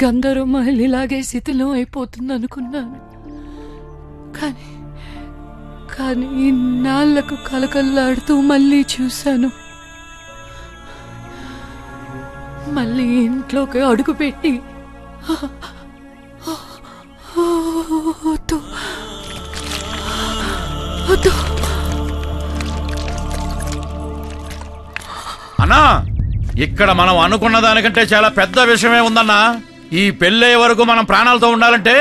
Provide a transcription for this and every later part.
గంధర్వ మహల్ ఇలాగే శిథిలం అయిపోతుంది అనుకున్నాను. కానీ ఇన్నాళ్లకు కలకల్లాడుతూ మళ్ళీ చూశాను. మళ్ళీ ఇంట్లోకి అడుగుపెట్టి అన్నా, ఇక్కడ మనం అనుకున్న దానికంటే చాలా పెద్ద విషయమే ఉందన్నా. ఈ పెళ్ళయ్యే వరకు మనం ప్రాణాలతో ఉండాలంటే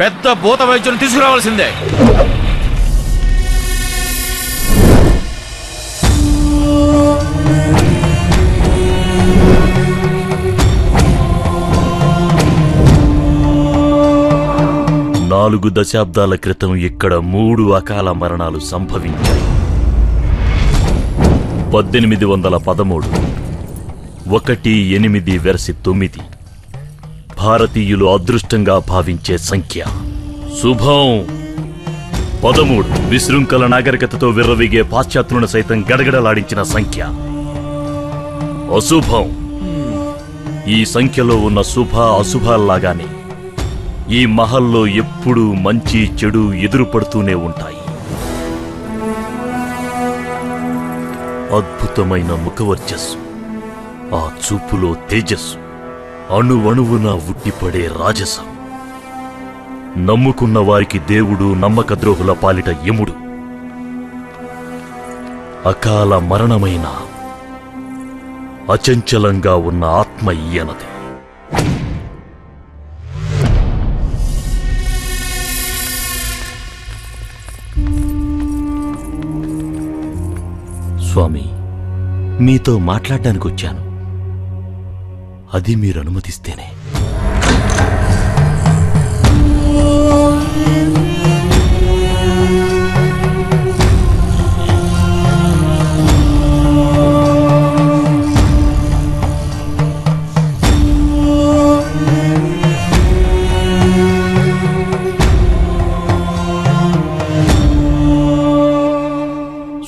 పెద్ద భూత వైద్యులు తీసుకురావాల్సిందే. నాలుగు దశాబ్దాల క్రితం ఇక్కడ 3 అకాల మరణాలు సంభవించాయి. 1813, 18-9 భారతీయులు అదృష్టంగా భావించే సంఖ్య. శుభం 13 విశృంఖల నాగరికతతో విర్రవీగే పాశ్చాత్యులను సైతం గడగడలాడించిన సంఖ్య. అశుభం. ఈ సంఖ్యలో ఉన్న శుభ అశుభాల్లాగానే ఈ మహల్లో ఎప్పుడూ మంచి చెడు ఎదురుపడుతూనే ఉంటాయి. అద్భుతమైన ముఖవర్చస్సు, ఆ చూపులో తేజస్సు, అణువణువున ఉట్టిపడే రాజసం. నమ్ముకున్న వారికి దేవుడు, నమ్మక ద్రోహుల పాలిట యముడు. అకాల మరణమైన అచంచలంగా ఉన్న ఆత్మ ఈయనది. స్వామి, మీతో మాట్లాడడానికి వచ్చాను. అది మీరు అనుమతిస్తేనే.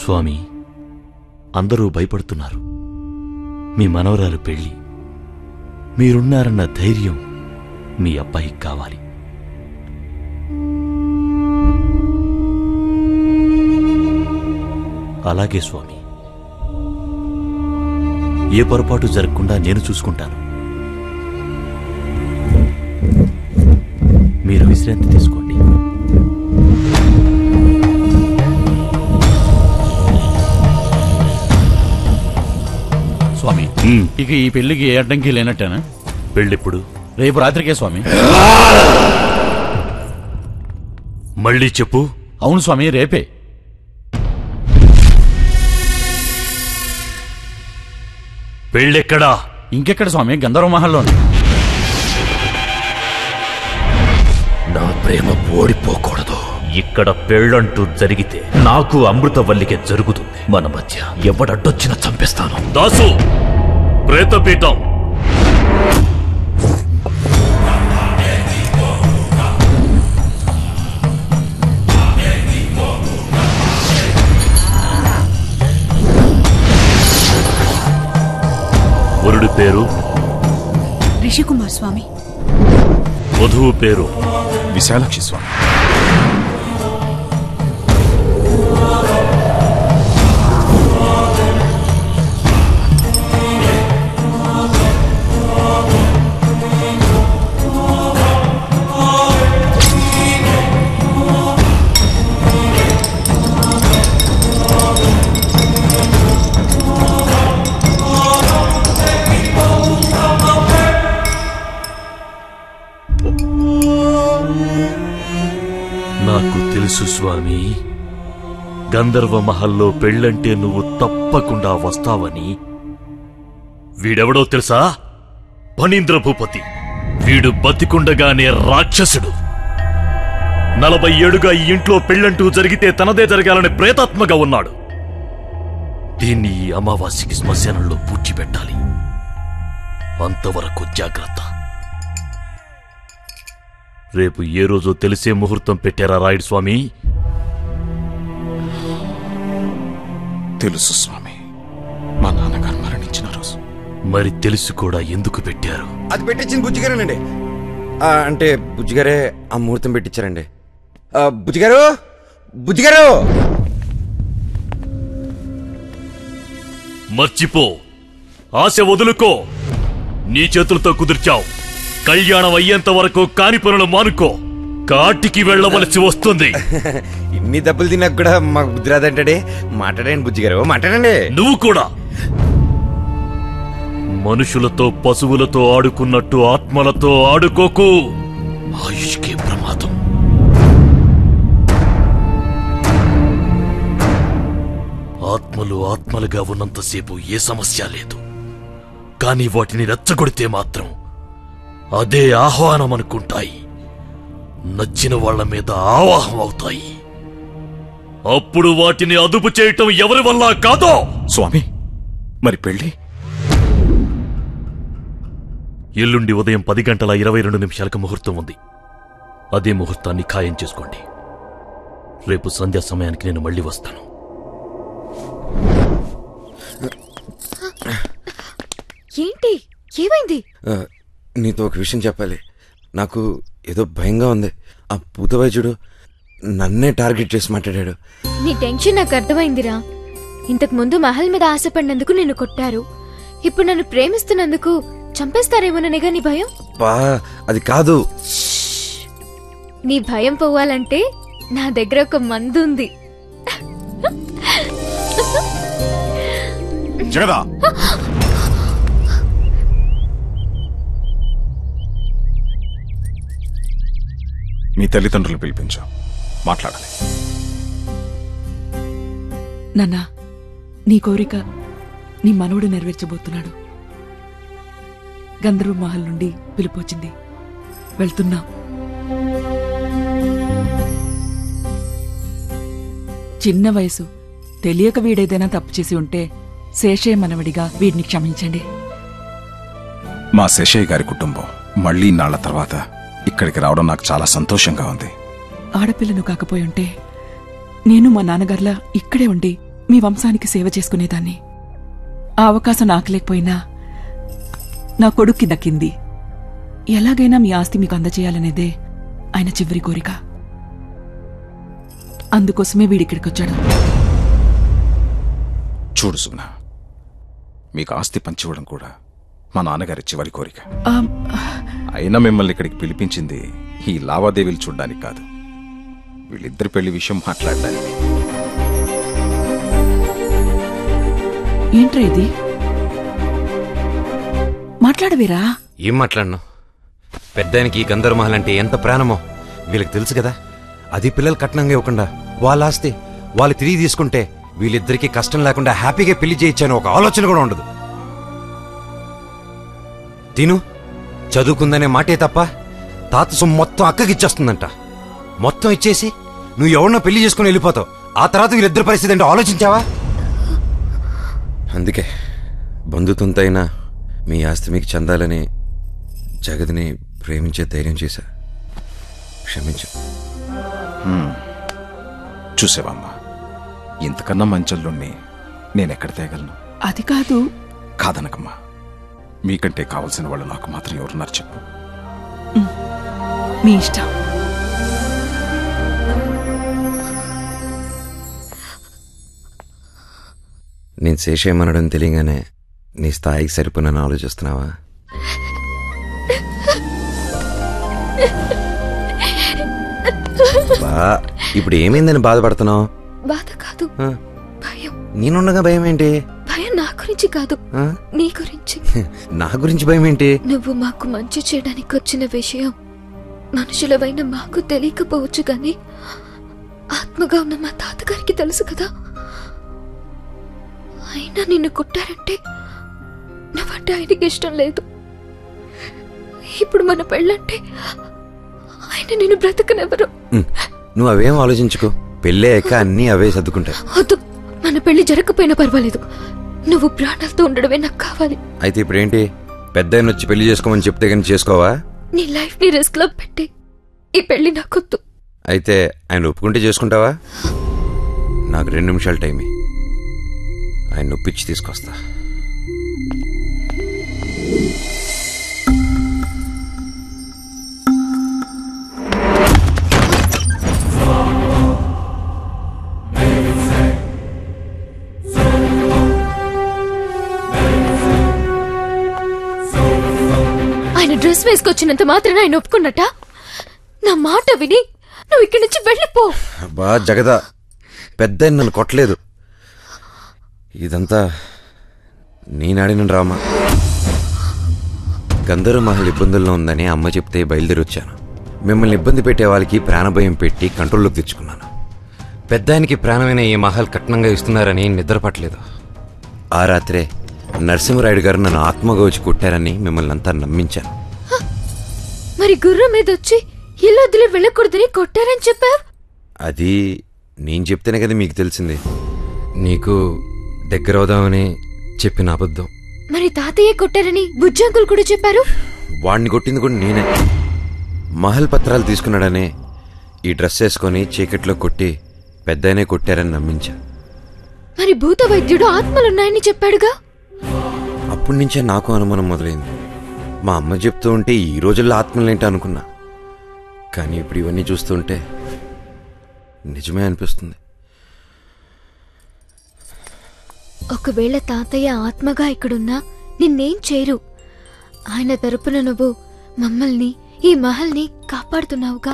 స్వామి, అందరూ భయపడుతున్నారు. మీ మనవరాలు పెళ్లి, మీరున్నారన్న ధైర్యం మీ అబ్బాయికి కావాలి. అలాగే స్వామి, ఏ పొరపాటు జరగకుండా నేను చూసుకుంటాను. మీరు విశ్రాంతి తీసుకోండి. స్వామి, ఇక ఈ పెళ్లికి ఏ అడ్డంకి లేనట్టేనా? పెళ్ళెప్పుడు? రేపు రాత్రికే స్వామి. మళ్ళీ చెప్పు. అవును స్వామి, రేపే. పెళ్ళెక్కడా? ఇంకెక్కడ స్వామి, గంధర్వ మహల్లోనే. నా ప్రేమ ఓడిపోకూడదు. ఇక్కడ పెళ్ళంటూ జరిగితే నాకు అమృతవల్లికే జరుగుతుంది. మన మధ్య ఎవడడ్డొచ్చినా చంపేస్తాను. దాసు, ప్రేతపీఠం. వరుడి పేరు రిషికుమార్ స్వామి. వధువు పేరు విశాలాక్షి స్వామి. నాకు తెలుసు స్వామి, గంధర్వ మహల్లో పెళ్ళంటే నువ్వు తప్పకుండా వస్తావని. వీడెవడో తెలుసా? ఫణీంద్ర భూపతి. వీడు బతికుండగానే రాక్షసుడు. 40 ఏళ్లుగా ఈ ఇంట్లో పెళ్ళంటూ జరిగితే తనదే జరగాలని ప్రేతాత్మగా ఉన్నాడు. దీన్ని ఈ అమావాస్యకి శ్మశానంలో పూడ్చిపెట్టాలి. అంతవరకు జాగ్రత్త. రేపు ఏ రోజో తెలిసే ముహూర్తం పెట్టారా రాయుడు స్వామి? తెలుసు స్వామి, మా నాన్నగారు మరణించిన రోజు. మరి తెలిసి కూడా ఎందుకు పెట్టారు? అది పెట్టించింది బుజ్జిగారేనండి. అంటే బుజ్జిగారే ఆ ముహూర్తం పెట్టించారండి. బుజ్జిగారు, బుజ్జిగారు! మర్చిపో, ఆశ వదులుకో. నీ చేతులతో కుదిర్చావు. కళ్యాణం అయ్యేంత వరకు కాని పనులు మానుకో. కాటికి వెళ్ళవలసి వస్తుంది. ఇన్ని దెబ్బలు తిన్నాక కూడా మాకు బుద్ధి రాదంటాడే. మాట్లాడండి బుజ్జిగారు, మాట్లాడండి. నువ్వు కూడా మనుషులతో పశువులతో ఆడుకున్నట్టు ఆత్మలతో ఆడుకోకు. ఆయుష్కే ప్రమాదం. ఆత్మలు ఆత్మలుగా ఉన్నంతసేపు ఏ సమస్య లేదు. కానీ వాటిని రెచ్చగొడితే మాత్రం అదే ఆహ్వానం అనుకుంటాయి. నచ్చిన వాళ్ల మీద ఆవాహం అవుతాయి. అప్పుడు వాటిని అదుపు చేయటం ఎవరి వల్ల కాదో. స్వామి, మరి పెళ్లి? ఎల్లుండి ఉదయం 10:22 ముహూర్తం ఉంది. అదే ముహూర్తాన్ని ఖాయం చేసుకోండి. రేపు సంధ్యా సమయానికి నేను మళ్ళీ వస్తాను. ఏంటి, ఏమైంది? నీతో ఒక విషయం చెప్పాలి. నాకు ఏదో భయంగా ఉంది. ఆ పూత వైద్యుడు నన్నే టార్గెట్ చేసి మాట్లాడాడు. నీ టెన్షన్ నాకు అర్థమైందిరా. ఇంతకు ముందు మహల్ మీద ఆశపడినందుకు నిన్ను కొట్టారు. ఇప్పుడు నన్ను ప్రేమిస్తున్నందుకు చంపేస్తారేమోననేగా నీ భయం? అది కాదు. నీ భయం పోవాలంటే నా దగ్గర ఒక మందు ఉంది. జగదా, మీ తల్లిదండ్రులు పిలిపించు, మాట్లాడాలి. నాన్నా, నీ కోరిక నీ మనవడు నెరవేర్చబోతున్నాడు. గంధర్వ మహల్ నుండి పిలుపొచ్చింది. వెళ్తున్నాం. చిన్న వయసు, తెలియక వీడేదైనా తప్పు చేసి ఉంటే శేషయ్య మనవడిగా వీడిని క్షమించండి. మా శేషయ్య గారి కుటుంబం మళ్లీ నాళ్ల తర్వాత ఇక్కడికి రావడం నాకు చాలా సంతోషంగా ఉంది. ఆడపిల్లను కాకపోయి ఉంటే నేను మా నాన్నగారిలా ఇక్కడే ఉండి మీ వంశానికి సేవ చేసుకునేదాన్ని. ఆ అవకాశం నాకు లేకపోయినా నా కొడుక్కి దక్కింది. ఎలాగైనా మీ ఆస్తి మీకు అందజేయాలనేదే ఆయన చివరి కోరిక. అందుకోసమే వీడిక్కడికొచ్చాడు. చూడు సుగుణ, మీకు ఆస్తి పంచివ్వడం కూడా మా నాన్నగారి చివరి కోరిక. అయినా మిమ్మల్ని ఇక్కడికి పిలిపించింది ఈ లావాదేవీలు చూడ్డానికి కాదు, వీళ్ళిద్దరి పెళ్లి విషయం మాట్లాడడానికి. ఏంట్రా ఇది? మాట్లాడవేరా? ఏం మాట్లాడను? పెద్దానికి ఈ గంధర్వమహల్ అంటే ఎంత ప్రాణమో వీళ్ళకి తెలుసు కదా. అది పిల్లలు కట్నంగా ఇవ్వకుండా వాళ్ళ ఆస్తి వాళ్ళు తిరిగి తీసుకుంటే వీళ్ళిద్దరికీ కష్టం లేకుండా హ్యాపీగా పెళ్లి చేయించాను ఒక ఆలోచన కూడా ఉండదు. తిను చదువుకుందనే మాటే తప్ప తాత సొమ్ము మొత్తం అక్కకిచ్చేస్తుందంట. మొత్తం ఇచ్చేసి నువ్వు ఎవరినో పెళ్లి చేసుకుని వెళ్ళిపోతావు. ఆ తర్వాత వీళ్ళిద్దరి పరిస్థితి అంటే ఆలోచించావా? అందుకే బంధుత్వంతో అయినా మీ ఆస్తి మీకు చెందాలని జగద్ని ప్రేమించే ధైర్యం చేశా. క్షమించు. చూసేవమ్మా, ఇంతకన్నా మంచల్లోని నేనెక్కడ తేగలను? అది కాదు. కాదనకమ్మా, మీకంటే కావలసిన వాళ్ళు నాకు మాత్రం ఎవరున్నారు చెప్పు. మీ ఇష్టం. నేను శేషేమనడం తెలియగానే నీ స్థాయికి సరిపోనని ఆలోచిస్తున్నావా? ఇప్పుడు ఏమైందని బాధపడుతున్నావు? బాధ కాదు, భయం. నేనుండగా భయం ఏంటి? భయం నా గురించి కాదు, నీ గురించి. నా గురించి భయం ఏంటి? నువ్వు మాకు మంచి చేయడానికి వచ్చిన విషయం మనుషులవైన మాకు తెలియకపోవచ్చు, గాని ఆత్మగా ఉన్న మా తాతగారికి తెలుసు కదా. అయినా నిన్ను కొట్టారంటే నువ్వంటే ఆయనకి ఇష్టం లేదు. ఇప్పుడు మన పెళ్ళంటే ఆయన నిన్ను బ్రతకనెవరు. నువ్వు అవేం ఆలోచించుకో, పెళ్ళాక అన్నీ అవే సర్దుకుంటాయి. వద్దు, మన పెళ్లి జరగకపోయినా పర్వాలేదు, నువ్వు ప్రాణాలతో ఉండడమే నాకు కావాలి. అయితే ఇప్పుడేంటి? పెద్ద ఆయన వచ్చి పెళ్లి చేసుకోమని చెప్తే కానీ చేసుకోవా? నీ లైఫ్ ని రిస్క్ లో పెట్టి ఈ పెళ్లి నాకొద్దు. అయితే ఆయన ఒప్పుకుంటే చేసుకుంటావా? నాకు 2 నిమిషాలు టైం. ఆయన ఒప్పించి తీసుకొస్తా. డ్రెస్ వేసుకొచ్చినంత మాత్రం ఆయన ఒప్పుకున్నట్ట? నా మాట విని నువ్వు ఇక్కడి నుంచి వెళ్ళిపో. బా జగదా, పెద్ద నన్ను కొట్టలేదు. ఇదంతా నేనాడిన డ్రామా. గంధర్వ మహల్ ఇబ్బందుల్లో ఉందని అమ్మ చెప్తే బయలుదేరి వచ్చాను. మిమ్మల్ని ఇబ్బంది పెట్టే వాళ్ళకి ప్రాణభయం పెట్టి కంట్రోల్లోకి తెచ్చుకున్నాను. పెద్దాయనికి ప్రాణమైన ఈ మహల్ కట్నంగా ఇస్తున్నారని నిద్రపట్టలేదు. ఆ రాత్రే నరసింహరాయుడు గారు నన్ను ఆత్మగౌచి కొట్టారని మిమ్మల్ని అంతా నమ్మించాను. మరి గుర్రం మీద వచ్చి ఇల్లు వదిలి వెళ్ళకూడదని కొట్టారని చెప్పావు. అది నేను చెప్తేనే కదా మీకు తెలిసింది. నీకు దగ్గరవుదామని చెప్పిన అబద్ధం. మరి తాతయ్య కొట్టారని బుజ్జంకులు కూడా చెప్పారు. వాడిని కొట్టింది కూడా నేనే. మహల్ పత్రాలు తీసుకున్నాడనే ఈ డ్రెస్ వేసుకొని చీకట్లో కొట్టి పెద్దనే కొట్టారని నమ్మించా. మరి భూత వైద్యుడు ఆత్మలున్నాయని చెప్పాడుగా. అప్పటి నుంచే నాకు అనుమానం మొదలైంది. మా అమ్మ చెప్తూ ఉంటే ఈ రోజుల్లో ఆత్మలేంటి అనుకున్నా. కానీ ఇప్పుడు ఇవన్నీ చూస్తుంటే నిజమే అనిపిస్తుంది. ఒకవేళ తాతయ్య ఆత్మగా ఇక్కడున్నా నిన్నేం చేయరు. ఆయన తరపున నువ్వు మమ్మల్ని, ఈ మహల్ని కాపాడుతున్నావుగా.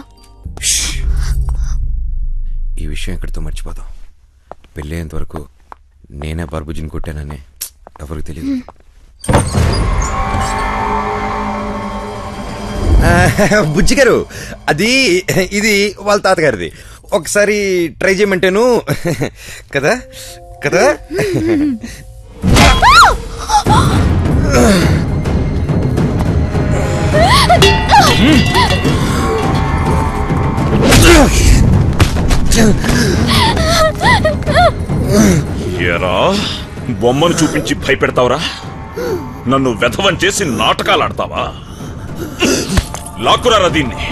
ఈ విషయం ఎక్కడితో మర్చిపోదాం. పెళ్ళయ్యేంత వరకు నేనే బార్బుజీని కొట్టానని ఎవరికి తెలియదు. బుజ్జి గారు, ఇది వాళ్ళ తాతగారిది. ఒకసారి ట్రై చేయమంటేను కదా కదా. ఏరా, బొమ్మను చూపించి భయపెడతావురా? నన్ను వెధవం చేసి నాటకాలు ఆడతావా? లాక్కురారా దీన్ని.